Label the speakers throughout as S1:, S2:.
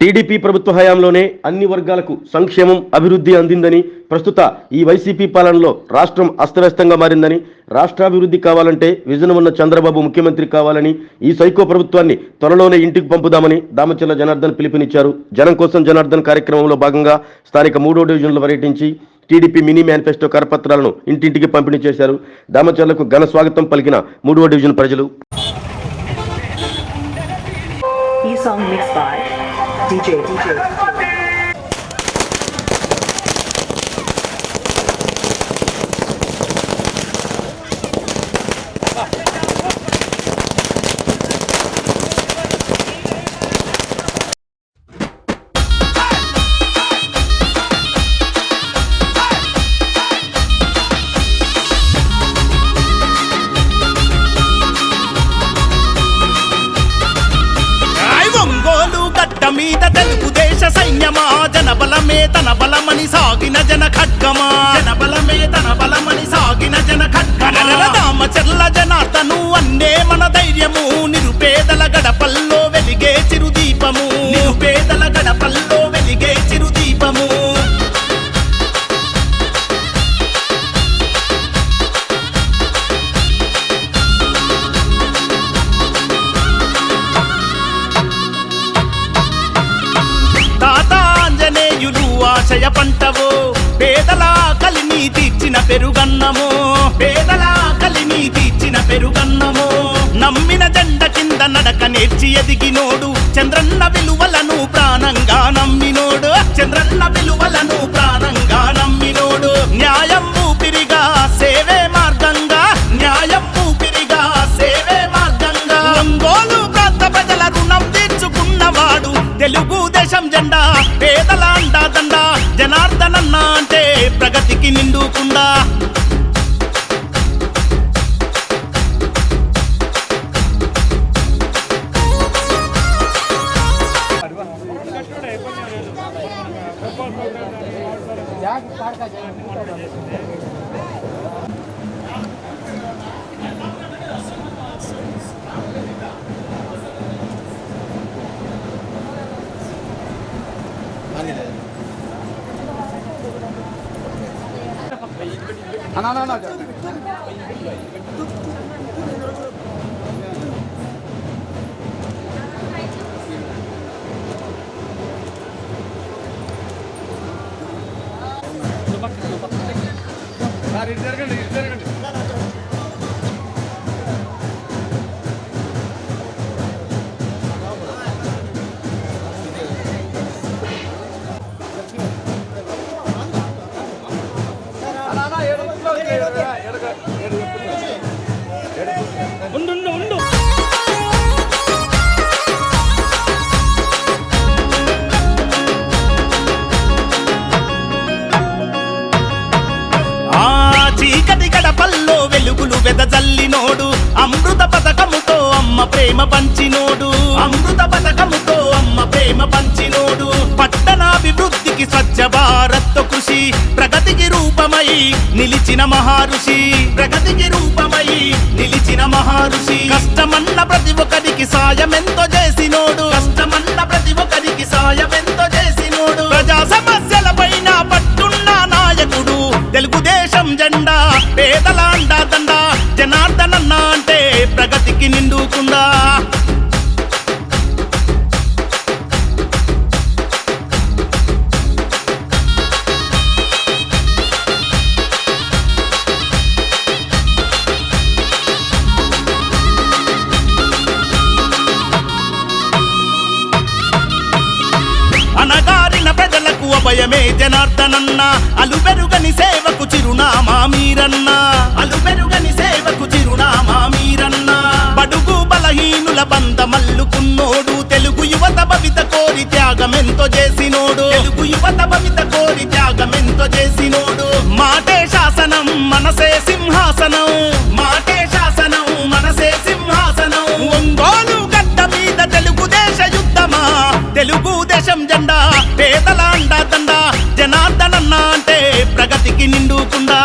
S1: TDP ప్రభుత్వ హయాంలోనే అన్ని వర్గాలకు సంక్షేమం అభివృద్ధి అందిందని, ప్రస్తుత ఈ వైసీపీ పాలనలో రాష్ట్రం అస్తవ్యస్తంగా మారిందని, రాష్ట్రాభివృద్ధి కావాలంటే విజన్ ఉన్న చంద్రబాబు ముఖ్యమంత్రి కావాలని, ఈ సైకో ప్రభుత్వాన్ని త్వరలోనే ఇంటికి పంపుదామని దామచర్ల జనార్దన్ పిలుపునిచ్చారు. జనం కోసం జనార్దన్ కార్యక్రమంలో భాగంగా స్థానిక 3వ డివిజన్లో పర్యటించి టీడీపీ మినీ మేనిఫెస్టో కరపత్రాలను ఇంటింటికి పంపిణీ చేశారు. దామచర్లకు ఘన స్వాగతం పలికిన 3వ డివిజన్ ప్రజలు.
S2: ఈ సాంగ్ మిక్స్ బై DJ.
S3: మీద తెలుగుదేశ సైన్యమా, జనబలమే తన బలమని సాగిన జన ఖడ్గమా, జనబలమే తన బలమని సాగిన జన ఖడ్గమా. దామచర్ల జనార్దను అన్నే మన ధైర్యము, నిరుపేదల గడపల్లో వెలిగే చిరుదీపము, నిరుపేదల గడపల్లో వెలిగే చిరుదీపము. ఆశయ పంటవో, పేదల కలిని తీర్చిన పెరుగన్నమో, పేదల కలిని తీర్చిన పెరుగన్నమో. నమ్మిన జెండ కింద నడక నేర్చి ఎదిగినోడు, చంద్రన్న విలువలను ప్రాణంగా నమ్మినోడు, చంద్రన్న విలువలను ప్రాణంగా నమ్మినోడు. న్యాయం ఊపిరిగా సేవే మార్గంగా, న్యాయం ఊపిరిగా సేవే మార్గంగా. ఒంగోలు ప్రాంత ప్రజల రుణం తీర్చుకున్నవాడు, తెలుగుదేశం జెండా పేదల అండాదండ. జనార్దనన్న అంటే ప్రగతికి నిండుకుండా. చీకటి గడపల్లో వెలుగులు వెదజల్లినోడు, అమృత పథకముతో అమ్మ ప్రేమ పంచినోడు, అమృత పథకముతో అమ్మ ప్రేమ పంచినోడు. పట్టణాభివృద్ధికి స్వచ్ఛ భారత్ కృషి, ప్రగతికి రూపమై నిలిచిన మహారుషి, ప్రగతికి రూపమై నిలిచిన మహారుషి. కష్టమన్న ప్రతి ఒక్కరికి సాయమెంతో చేసినోడు, కష్టమన్న ప్రతి ఒక్కరికి సాయమెంతో చేసినోడు. ప్రజా సమస్యల పైన పట్టున్న నాయకుడు, తెలుగుదేశం జెండా పేదల అండాదండ. జనార్దనన్న అంటే ప్రగతికి నిండుకుండా. అనగారిన ప్రజలకు అభయమే జనార్దనన్న, అలుపెరుగని సేవకు చిరునామా మీరన్న, అలుపెరుగని సేవకు చిరునామా మీరన్న. బడుగు బలహీనుల బంధమల్లుకున్నోడు, తెలుగు యువత భవిత కోరి త్యాగమెంతో చేసినోడు, తెలుగు యువత భవిత కోరి త్యాగమెంతో చేసినోడు. మాటే శాసనం మనసే సింహాసనం, మాటే శాసనం మనసే సింహాసనం. ఒంగోలు గడ్డ మీద తెలుగుదేశ యుద్ధమా, తెలుగుదేశం జెండా పేదల అండాదండ. జనార్దనన్న అంటే ప్రగతికి నిండుకుండా.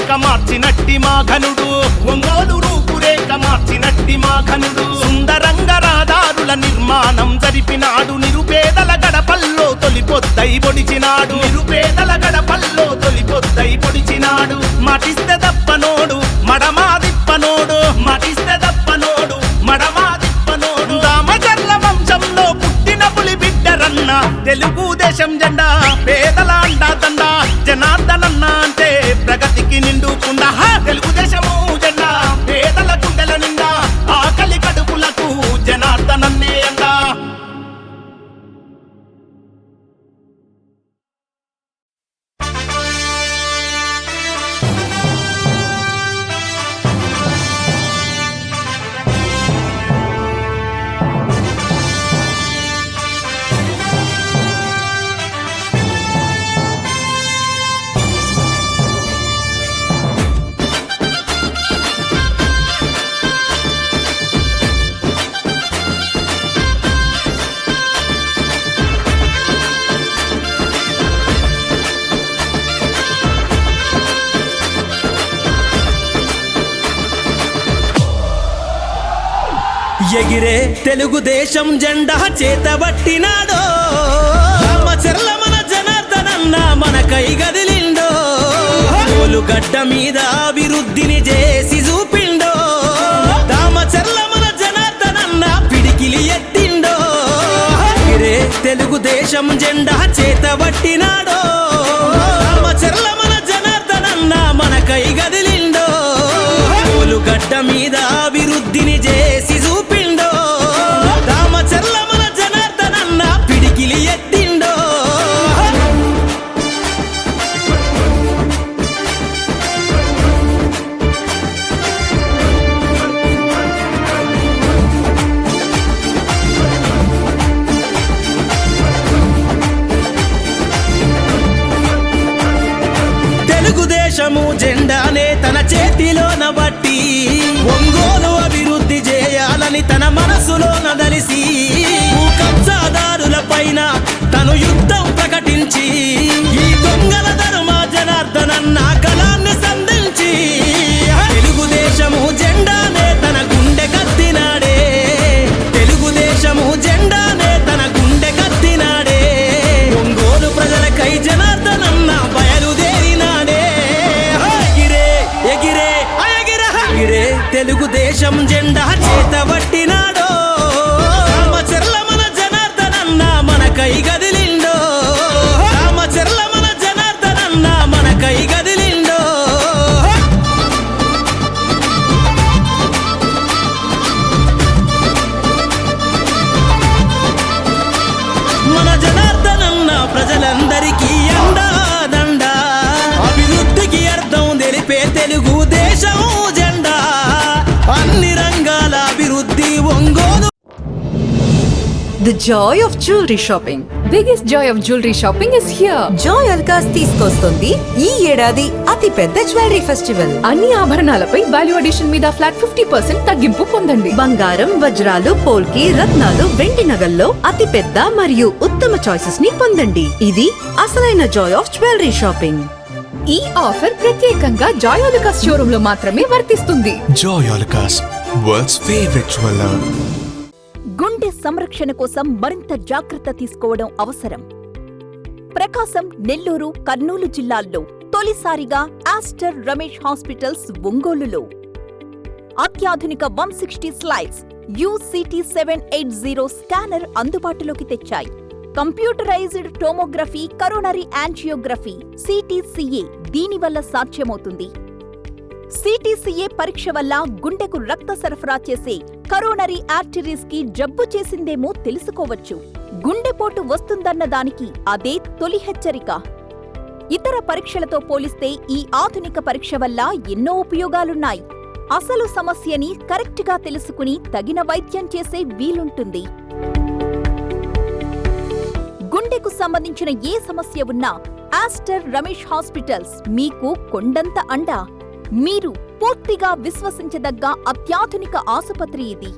S3: రూపురేఖ మార్చినట్టి మా ఘనుడు, ఒంగోలు రూపురేఖ మార్చినట్టి మా ఘనుడు. సుందరంగ రహదారుల నిర్మాణం జరిపినాడు, నిరుపేదల గడపల్లో తొలిపొద్దై పొడిచినాడు, నిరుపేదల గడపల్లో తొలిపొద్దై పొడిచినాడు. మాటిస్తే దప్పనోడు మడమా దిప్పనోడు, మాటిస్తే దప్పనోడు మడమా దిప్పనోడు. దామచర్ల వంశంలో పుట్టిన పులి బిడ్డరన్న, తెలుగుదేశం జెండా పేదల అండా దండ. జనార్దనన్న అంటే ప్రగతికి నిండుకుండా, తెలుగుదేశము జెండా పేదల గుండెల నిండా, ఆకలి కడుపులకు జనార్దనన్నే అండా. ఎగిరే తెలుగుదేశం జెండా చేతబట్టినాడో, రామచర్ల మన జనార్దనన్న మన కై గదిలిండో. గడ్డ మీద అభివృద్ధిని చేసి చూపిండో, రామచర్ల మన జనార్దనన్న పిడికిలి ఎత్తిండో. ఎగిరే తెలుగుదేశం జెండా చేతబట్టినాడో, రామచర్ల మన జనార్దనన్న మన కై గదిలిండో. గడ్డ మీద అభివృద్ధిని చేసి చూపిండో, రామచర్ల మన జనార్దనన్న పిడికిలి ఎత్తిండో. తెలుగుదేశము జెండానే తన చేతిలోన బట్టి, ఒంగోలు అభివృద్ధి చేయాలని తన మనసులోన దలిసి, కబ్జాదారుల పైన తను యుద్ధం ప్రకటించి, ఈ దొంగల ధర్మ జనార్దనన్న కళాన్ని సంధించి, తెలుగుదేశము జెండానే తన గుండె కత్తినాడే, తెలుగుదేశము జెండానే తన గుండె కత్తినాడే. ఒంగోలు ప్రజలకై జనార్దనన్న బయలుదేరినాడే. ఎగిరే ఎగిరే తెలుగుదేశం జెండా చేతబట్టినాడో, రామచర్ల మన జనార్దనన్న మన కై గదిలిండో, రామచర్ల మన జనార్దనన్న మన కై గదిలిండో. మన జనార్దనన్న ప్రజలందరికీ అండా దండ, అభివృద్ధికి అర్థం తెలిపే తెలుగుదేశం జెండా, అన్ని రంగాల అభివృద్ధి Ongole.
S4: The joy of jewelry shopping.
S5: Biggest joy of jewelry shopping is here.
S4: Joy Alucas తీసుకొస్తుంది ఈ ఏడాది అతి పెద్ద జ్యువెలరీ ఫెస్టివల్.
S5: అన్ని ఆభరణాలపై వాల్యూ అడిషన్ మీద ఫ్లాట్ 50% తగ్గింపు పొందండి.
S4: బంగారం, వజ్రాలు, పోల్కి, రత్నాలు, వెండి నగల్లో అతి పెద్ద మరియు ఉత్తమ చాయిసెస్ ని పొందండి. ఇది అసలైన జాయ్ ఆఫ్ జ్యువెలరీ షాపింగ్.
S5: ఈ ఆఫర్ ప్రత్యేకంగా జాయ్ అలుకాస్ షోరూమ్ లో మాత్రమే వర్తిస్తుంది.
S6: Joy Alucas, world's favorite jeweler.
S7: గుండె సంరక్షణ కోసం మరింత జాగ్రత్త తీసుకోవడం అవసరం. ప్రకాశం, నెల్లూరు, కర్నూలు జిల్లాల్లో తొలిసారిగా ఆస్టర్ రమేష్ హాస్పిటల్స్ ఒంగోలులో అత్యాధునిక 160 స్లైడ్స్ UCT 780 స్కానర్ అందుబాటులోకి తెచ్చాయి. Computerised tomography, coronary angiography, CTCA దీనివల్ల సాధ్యమవుతుంది. CTCA పరీక్ష వల్ల గుండెకు రక్త సరఫరా చేసే కరోనరీ ఆర్టరీస్ కి జబ్బు చేసిందేమో తెలుసుకోవచ్చు. గుండెపోటు వస్తుందన్న దానికి అదే తొలి హెచ్చరిక. ఇతర పరీక్షలతో పోలిస్తే ఈ ఆధునిక పరీక్ష వల్ల ఎన్నో ఉపయోగాలున్నాయి. అసలు సమస్యని కరెక్ట్గా తెలుసుకుని తగిన వైద్యం చేసే వీలుంటుంది. గుండెకు సంబంధించిన ఏ సమస్య ఉన్నా ఆస్టర్ రమేష్ హాస్పిటల్స్ మీకు కొండంత అండా. మీరు పూర్తిగా విశ్వసించదగ్గ అత్యాధునిక ఆసుపత్రి ఇది.